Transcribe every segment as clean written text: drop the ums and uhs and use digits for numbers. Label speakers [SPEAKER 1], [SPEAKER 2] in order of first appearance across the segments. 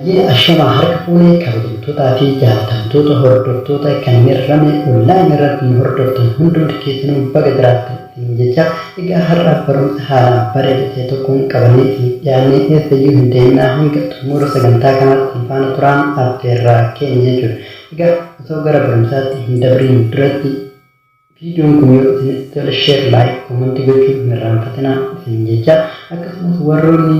[SPEAKER 1] Ashama harka fuunee kabajamtootaa fi jaallatamtoota hordoftoota kanneen ramee online irratti nu hordoftan hundumti keessanuu baga jiraattan jecha egaa har'a barumsa haaraa bareedaa ta'e tokkoon qabannee isin dhiyaannee eessayyuu hin deemnaa hanga xumura sagantaa kanaatti faana turaan affeerraa keenya jechuudha. Egaa osoo gara barumsaatti hin dabriin duratti viidiyoon kun yoo isinitti tole share like comment gochuun hin irraanfatinaa isin jecha akkasumas warroonni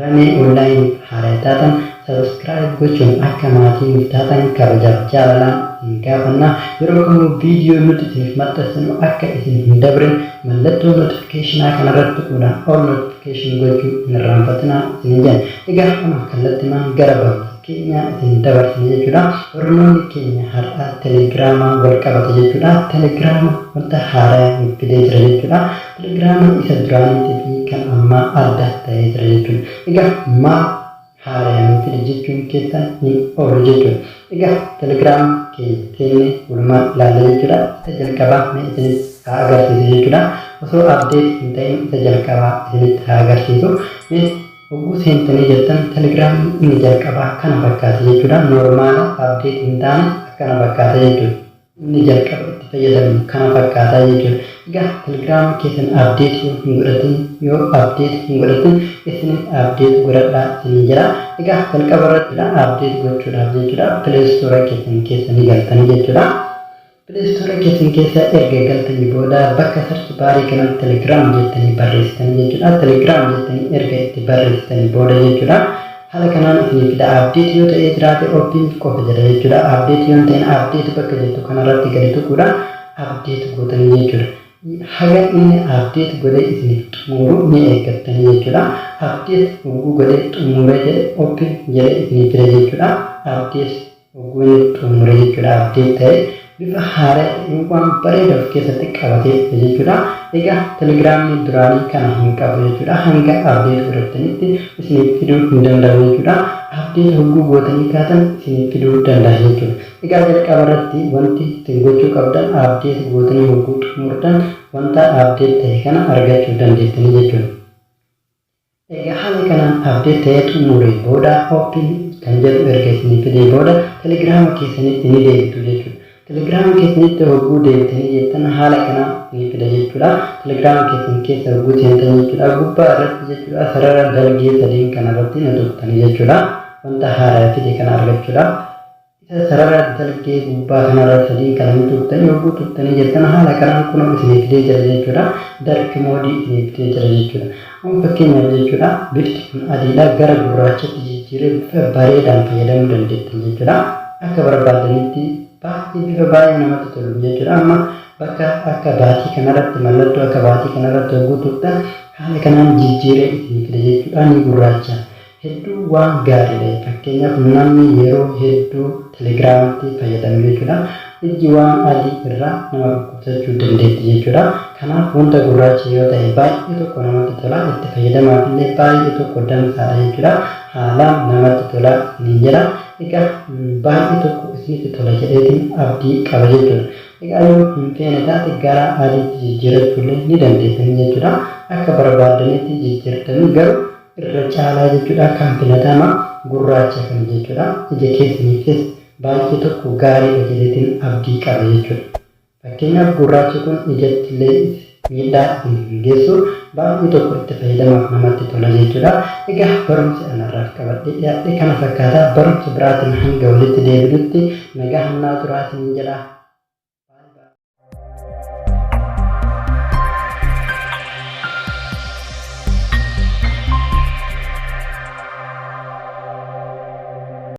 [SPEAKER 1] ramee online haaraa taatan subscribe gochuun akka maatii taatan kabajaaf jaalalaan hin gaafanna. Yeroo kamuu viidiyoo nuti isiniif maxxansinu akka isin hin dabrin mallattoo notificationaa kanarratti tuquudhaan all notification gochuu hin irraanfatinaa isin jenna. Egaa amma kallattimaan gara barumsa keenya isin dabarsina jechuudha. Hormoonni keenya har'aa telegiraamaa wal qabata jechuudha. Telegiraama wanta haaraa fidee jira jechuudha. Telegiraama isa duraaniitii fi kan ammaa adda ta'ee jira jechuudha. Egaa maal haaraa fide jechuun keessan hin oolu jechuudha. Egaa telegiraama keenya walumaan ilaalla jechuudha. Isa jalqabaa mee isinis haa agarsiisu jechuudha. Osoo update hin ta'in isa jalqabaa isinitti haa agarsiisu. Oguu seentanii jettan telegiraamni inni jalqabaa kana fakkaata jechuudha. Normaala update hin taane akkana fakkaata jechuudha. Inni jalqaba itti fayyadamnu kana fakkaata jechuudha. Egaa telegiraama keessan update yoo hin godhatin isinis update godhadhaa isin jira. Egaa jalqaba irratti update gochuudhaaf jechuudha. Play Store keessan keessa ni galtanii jechuudha. Play Store keessan keessa erga galtanii booda bakka search baarii kanatti telegiraam jettanii barreessitanii jechuudha. Telegiraam jettanii erga itti barreessitanii booda jechuudha. Haala kanaan isinii fida update yoo ta'ee jiraate open qofa jedha jechuudha. Update yoo ta'in update bakka jettu kanarratti gadi tuquudhaan update gootanii jechuudha. Haga inni update godhee isiniif xumuru ni eeggattanii jechuudha. Update oguu godhee xumuree jedhe open jedhee isinii fida jechuudha. Update oguu inni xumure jechuudha. Update ta'ee bifa haaraa waan bareedaa of keessatti qabatee jechuudha. Egaa telegiraamni duraanii kana hin qabu jechuudha. Hanga update godhatanitti isiniif fiduu hin danda'u jechuudha. Update hogguu gootanii kaatan isiniif fiduu danda'a jechuudha. Egaa jalqaba irratti wanti isin gochuu qabdan update gootanii hogguu xumurtan wanta update ta'e kana argachuu dandeessanii jechuudha. Egaa haala kanaan update ta'ee xumuree booda open kan jedhu erga isiniif fidee booda telegiraama keessanitti ni deebitu jechuudha. Telegiraama keessanitti hogguu deebitanii jettan haala kanaan ni fida jechuudha. Telegiraama keessan keessa hogguu seentan jechuudha. Gubbaa irratti jechuudha sarara dalgee sadiin kanarratti na tuqtanii jechuudha. Wanta haaraa fide kana argachuudha. Isa sarara dalgee gubbaa kanarra sadiin kana ni tuqtanii hogguu tuqtanii jettan haala kanaan kunoo isinii fidee jira jechuudha. Dark moodii isinii fidee jira jechuudha. Amma fakkeenyaaf jechuudha bifti kun adiidhaa gara gurraachatti jijjiiree bifa bareedaan fayyadamuu dandeettan jechuudha. Akka barbaadanitti baay'ee bifa baay'ee namatti tolu jechuudha. Amma bakka akka baatii kanarratti mallattoo akka baatii kanarratti hogguu tuqxan haala kanaan jijjiiree isinii fida jechuudha. Ni gurraacha hedduu waan gaariidha. Fakkeenyaaf namni yeroo hedduu telegiraamatti fayyadamu jechuudha. Ijji waan adii irraa nama dhukkubsachuu dandeetti jechuudha. Kanaaf wanta gurraacha yoo ta'e baay'ee tokko namatti tola. Itti fayyadamaaf illee baay'ee tokko dansaadha jechuudha. Haalaan namatti tola ni jira. Egaa baay'ee tokko isinitti tola jedheetiin abdii qaba jechuudha. Egaa yoo hin feene taate gara adiitti jijjiirrachuullee ni dandeessanii jechuudha. Akka barbaadanitti jijjiirtanii garuu irra caalaa jechuudha kan filatama gurraacha kan jechuudha. Ija keessaniifis baay'ee tokko gaariidha jedheetiin abdii qaba jechuudha. Fakkeenyaaf gurraachi kun ijatti illee miidhaa hin geessu baay'ee tokko itti fayyadamaaf namatti tola jechuudha. Egaa barumsi anarraaf qabadhee dhiyaadhe kana fakkaata. Barumsa biraatiin hanga walitti deebinutti nagaa hannaa turaatiin jedha.